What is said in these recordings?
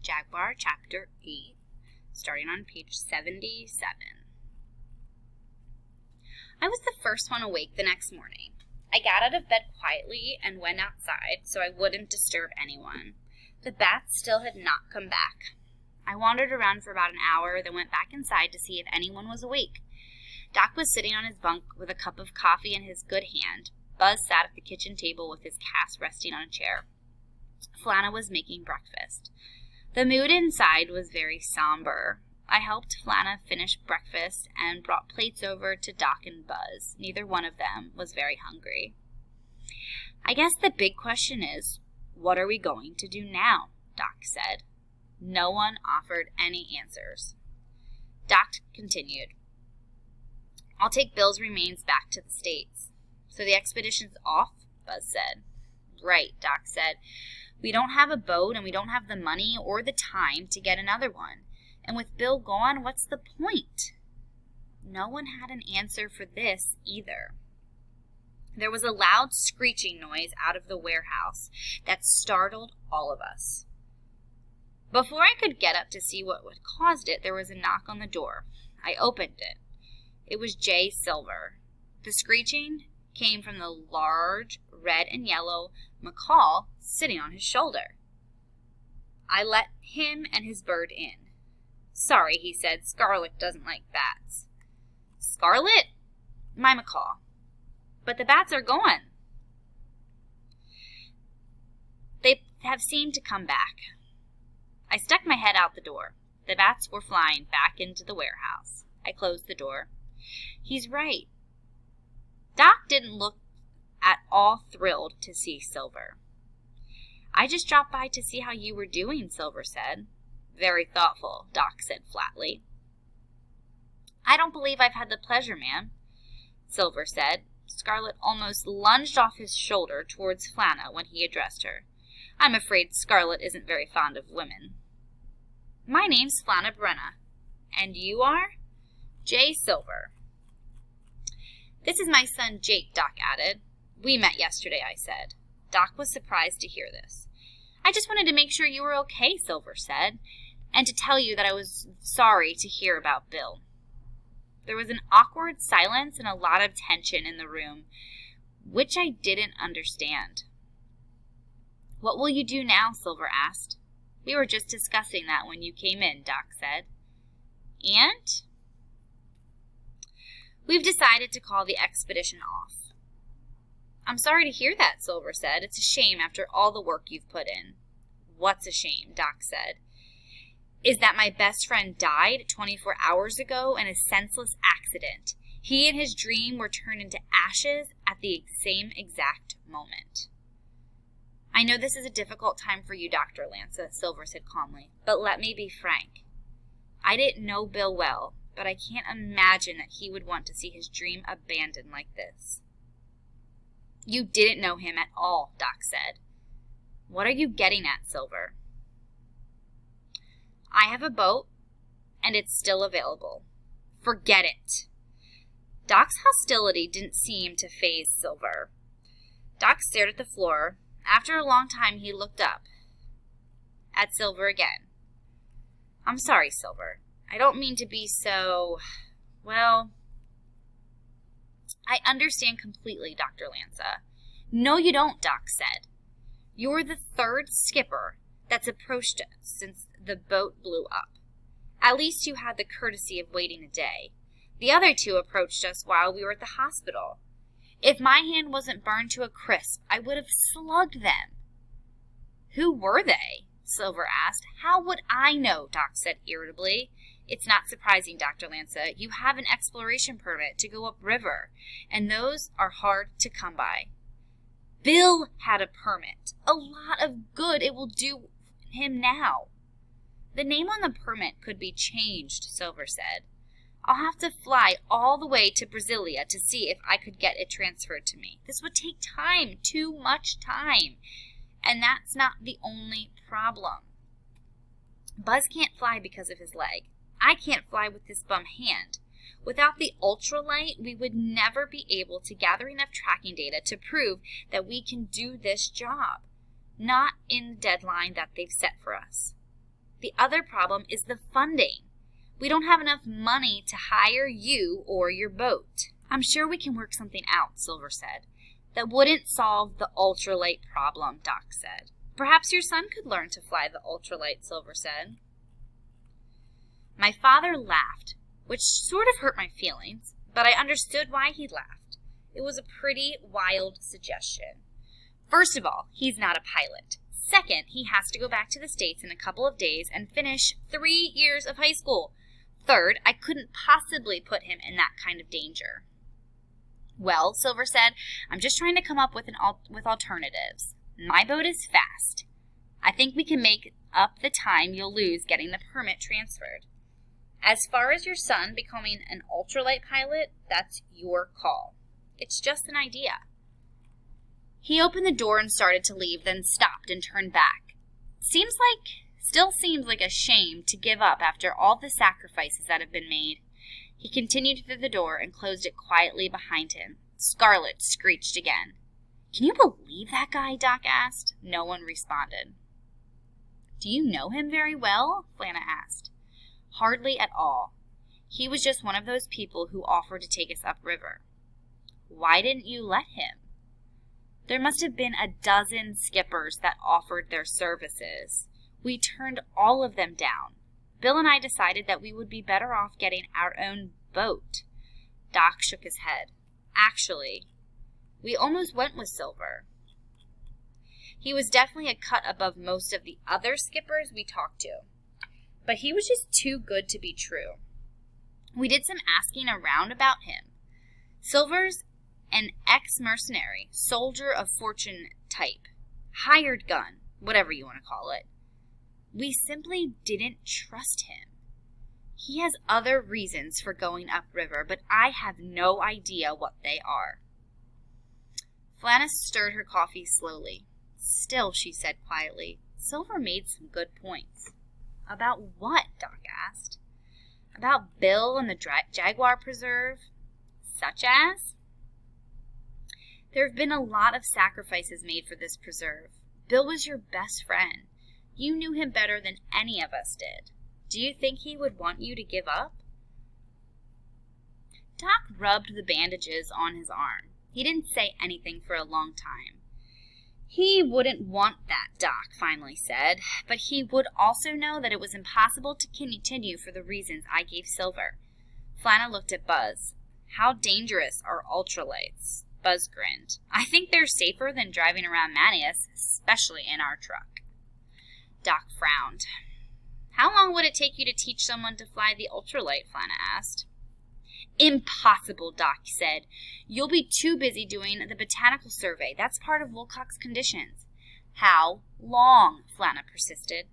Jaguar Chapter 8, starting on page 77. I was the first one awake the next morning. I got out of bed quietly and went outside so I wouldn't disturb anyone. The bats still had not come back. I wandered around for about an hour, then went back inside to see if anyone was awake. Doc was sitting on his bunk with a cup of coffee in his good hand. Buzz sat at the kitchen table with his cast resting on a chair. Flana was making breakfast. The mood inside was very somber. I helped Flana finish breakfast and brought plates over to Doc and Buzz. Neither one of them was very hungry. I guess the big question is, what are we going to do now? Doc said. No one offered any answers. Doc continued. I'll take Bill's remains back to the States. So the expedition's off, Buzz said. Right, Doc said. We don't have a boat and we don't have the money or the time to get another one. And with Bill gone, what's the point? No one had an answer for this either. There was a loud screeching noise out of the warehouse that startled all of us. Before I could get up to see what had caused it, there was a knock on the door. I opened it. It was Jay Silver. The screeching came from the large red and yellow macaw sitting on his shoulder. I let him and his bird in. Sorry, he said, Scarlet doesn't like bats. Scarlet? My macaw. But the bats are gone. They have seemed to come back. I stuck my head out the door. The bats were flying back into the warehouse. I closed the door. He's right. Doc didn't look at all thrilled to see Silver. I just dropped by to see how you were doing, Silver said. Very thoughtful, Doc said flatly. I don't believe I've had the pleasure, ma'am, Silver said. Scarlet almost lunged off his shoulder towards Flana when he addressed her. I'm afraid Scarlet isn't very fond of women. My name's Flana Brenna. And you are? Jay Silver. This is my son Jake, Doc added. We met yesterday, I said. Doc was surprised to hear this. I just wanted to make sure you were okay, Silver said, and to tell you that I was sorry to hear about Bill. There was an awkward silence and a lot of tension in the room, which I didn't understand. What will you do now? Silver asked. We were just discussing that when you came in, Doc said. And? We've decided to call the expedition off. I'm sorry to hear that, Silver said. It's a shame after all the work you've put in. What's a shame? Doc said. Is that my best friend died 24 hours ago in a senseless accident. He and his dream were turned into ashes at the same exact moment. I know this is a difficult time for you, Dr. Lanza, Silver said calmly, but let me be frank. I didn't know Bill well, but I can't imagine that he would want to see his dream abandoned like this. You didn't know him at all, Doc said. What are you getting at, Silver? I have a boat, and it's still available. Forget it. Doc's hostility didn't seem to faze Silver. Doc stared at the floor. After a long time, he looked up at Silver again. I'm sorry, Silver. I don't mean to be so, well, I understand completely, Dr. Lanza. No, you don't, Doc said. You're the third skipper that's approached us since the boat blew up. At least you had the courtesy of waiting a day. The other two approached us while we were at the hospital. If my hand wasn't burned to a crisp, I would have slugged them. Who were they? Silver asked. How would I know? Doc said irritably. It's not surprising, Dr. Lanza. You have an exploration permit to go upriver, and those are hard to come by. Bill had a permit. A lot of good it will do him now. The name on the permit could be changed, Silver said. I'll have to fly all the way to Brasilia to see if I could get it transferred to me. This would take time, too much time. And that's not the only problem. Buzz can't fly because of his leg. I can't fly with this bum hand. Without the ultralight, we would never be able to gather enough tracking data to prove that we can do this job. Not in the deadline that they've set for us. The other problem is the funding. We don't have enough money to hire you or your boat. I'm sure we can work something out, Silver said. That wouldn't solve the ultralight problem, Doc said. Perhaps your son could learn to fly the ultralight, Silver said. My father laughed, which sort of hurt my feelings, but I understood why he laughed. It was a pretty wild suggestion. First of all, he's not a pilot. Second, he has to go back to the States in a couple of days and finish 3 years of high school. Third, I couldn't possibly put him in that kind of danger. Well, Silver said, I'm just trying to come up with alternatives. My boat is fast. I think we can make up the time you'll lose getting the permit transferred. As far as your son becoming an ultralight pilot, that's your call. It's just an idea. He opened the door and started to leave, then stopped and turned back. Still seems like a shame to give up after all the sacrifices that have been made. He continued through the door and closed it quietly behind him. Scarlet screeched again. Can you believe that guy? Doc asked. No one responded. Do you know him very well? Flana asked. Hardly at all. He was just one of those people who offered to take us upriver. Why didn't you let him? There must have been a dozen skippers that offered their services. We turned all of them down. Bill and I decided that we would be better off getting our own boat. Doc shook his head. Actually, we almost went with Silver. He was definitely a cut above most of the other skippers we talked to. But he was just too good to be true. We did some asking around about him. Silver's an ex-mercenary, soldier of fortune type, hired gun, whatever you want to call it. We simply didn't trust him. He has other reasons for going upriver, but I have no idea what they are. Flana stirred her coffee slowly. Still, she said quietly, Silver made some good points. About what? Doc asked. About Bill and the Jaguar Preserve? Such as? There have been a lot of sacrifices made for this preserve. Bill was your best friend. You knew him better than any of us did. Do you think he would want you to give up? Doc rubbed the bandages on his arm. He didn't say anything for a long time. He wouldn't want that, Doc finally said, but he would also know that it was impossible to continue for the reasons I gave Silver. Flana looked at Buzz. How dangerous are ultralights? Buzz grinned. I think they're safer than driving around Manius, especially in our truck. Doc frowned. How long would it take you to teach someone to fly the ultralight? Flana asked. Impossible, Doc said. You'll be too busy doing the botanical survey. That's part of Wilcox's conditions. How long? Flana persisted.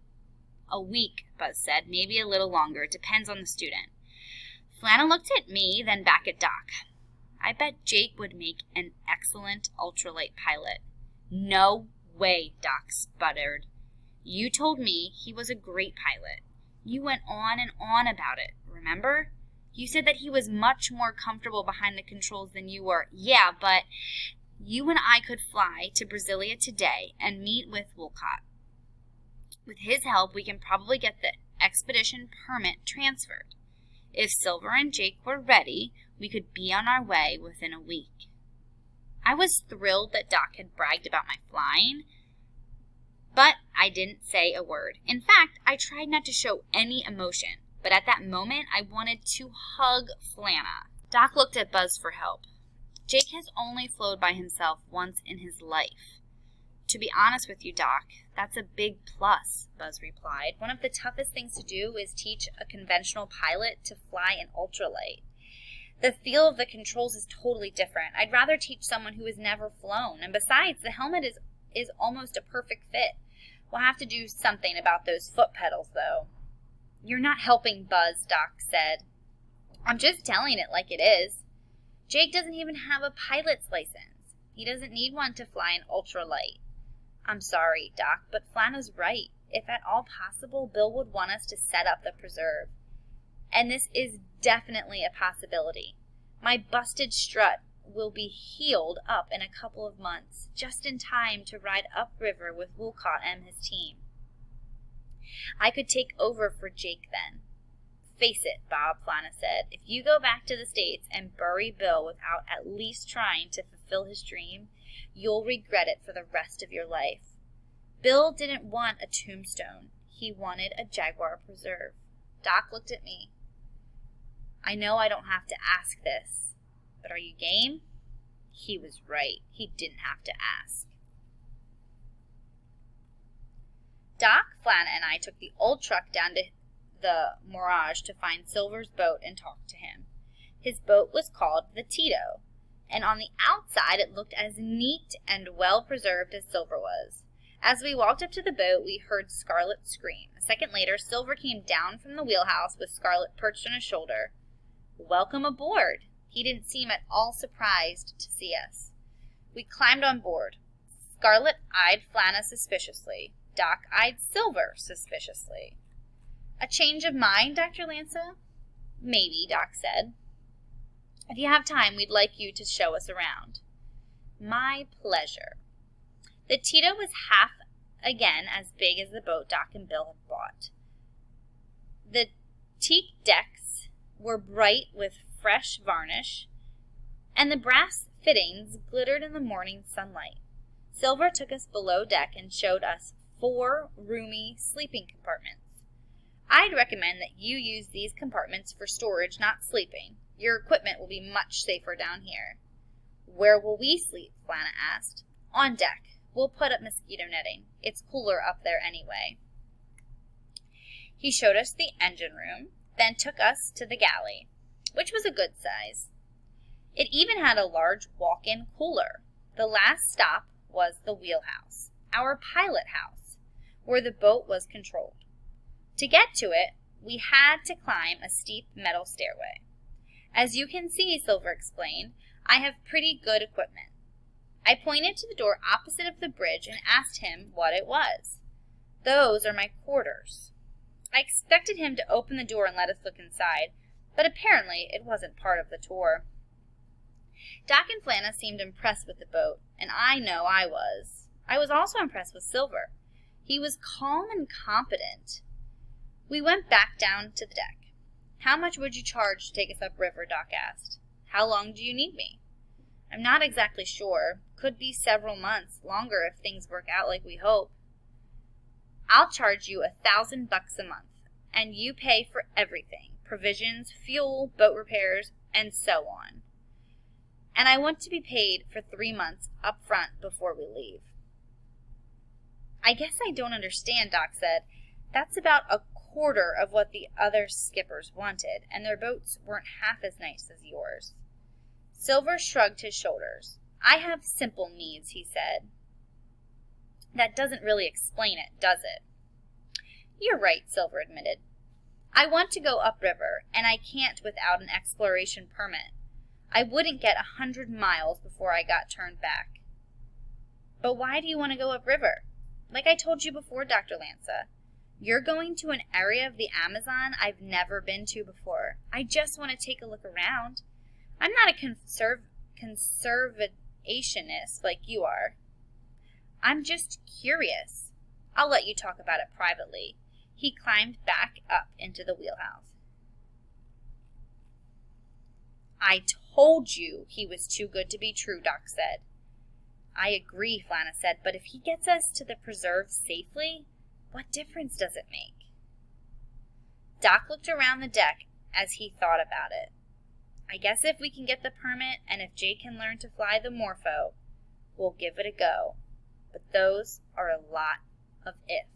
A week, Buzz said. Maybe a little longer. It depends on the student. Flana looked at me, then back at Doc. I bet Jake would make an excellent ultralight pilot. No way, Doc sputtered. You told me he was a great pilot. You went on and on about it, remember? You said that he was much more comfortable behind the controls than you were. Yeah, but you and I could fly to Brasilia today and meet with Wolcott. With his help, we can probably get the expedition permit transferred. If Silver and Jake were ready, we could be on our way within a week. I was thrilled that Doc had bragged about my flying, but I didn't say a word. In fact, I tried not to show any emotion, but at that moment, I wanted to hug Flana. Doc looked at Buzz for help. Jake has only flown by himself once in his life. To be honest with you, Doc, that's a big plus, Buzz replied. One of the toughest things to do is teach a conventional pilot to fly an ultralight. The feel of the controls is totally different. I'd rather teach someone who has never flown. And besides, the helmet is almost a perfect fit. We'll have to do something about those foot pedals, though. You're not helping, Buzz, Doc said. I'm just telling it like it is. Jake doesn't even have a pilot's license. He doesn't need one to fly an ultralight. I'm sorry, Doc, but Flana's right. If at all possible, Bill would want us to set up the preserve. And this is definitely a possibility. My busted strut will be healed up in a couple of months, just in time to ride upriver with Wolcott and his team. I could take over for Jake then. Face it, Bob, Flana said. If you go back to the States and bury Bill without at least trying to fulfill his dream, you'll regret it for the rest of your life. Bill didn't want a tombstone. He wanted a Jaguar preserve. Doc looked at me. I know I don't have to ask this, but are you game? He was right. He didn't have to ask. Doc, Flana, and I took the old truck down to the Mirage to find Silver's boat and talk to him. His boat was called the Tito, and on the outside it looked as neat and well preserved as Silver was. As we walked up to the boat, we heard Scarlet scream. A second later, Silver came down from the wheelhouse with Scarlet perched on his shoulder. Welcome aboard. He didn't seem at all surprised to see us. We climbed on board. Scarlet eyed Flana suspiciously. Doc eyed Silver suspiciously. A change of mind, Dr. Lanza? Maybe, Doc said. If you have time, we'd like you to show us around. My pleasure. The Tito was half again as big as the boat Doc and Bill had bought. The teak decks were bright with fresh varnish, and the brass fittings glittered in the morning sunlight. Silver took us below deck and showed us 4 roomy sleeping compartments. I'd recommend that you use these compartments for storage, not sleeping. Your equipment will be much safer down here. Where will we sleep? Flana asked. On deck. We'll put up mosquito netting. It's cooler up there anyway. He showed us the engine room, then took us to the galley, which was a good size. It even had a large walk-in cooler. The last stop was the wheelhouse, our pilot house, where the boat was controlled. To get to it, we had to climb a steep metal stairway. As you can see, Silver explained, I have pretty good equipment. I pointed to the door opposite of the bridge and asked him what it was. Those are my quarters. I expected him to open the door and let us look inside, but apparently it wasn't part of the tour. Doc and Flana seemed impressed with the boat, and I know I was. I was also impressed with Silver. He was calm and competent. We went back down to the deck. How much would you charge to take us upriver? Doc asked. How long do you need me? I'm not exactly sure. Could be several months, longer if things work out like we hope. I'll charge you $1,000 a month, and you pay for everything, provisions, fuel, boat repairs, and so on. And I want to be paid for 3 months up front before we leave. I guess I don't understand, Doc said. That's about a quarter of what the other skippers wanted, and their boats weren't half as nice as yours. Silver shrugged his shoulders. I have simple needs, he said. That doesn't really explain it, does it? You're right, Silver admitted. I want to go upriver, and I can't without an exploration permit. I wouldn't get 100 miles before I got turned back. But why do you want to go upriver? Like I told you before, Dr. Lanza, you're going to an area of the Amazon I've never been to before. I just want to take a look around. I'm not a conservationist like you are. I'm just curious. I'll let you talk about it privately. He climbed back up into the wheelhouse. I told you he was too good to be true, Doc said. I agree, Flana said, but if he gets us to the preserve safely, what difference does it make? Doc looked around the deck as he thought about it. I guess if we can get the permit and if Jake can learn to fly the Morpho, we'll give it a go. But those are a lot of ifs.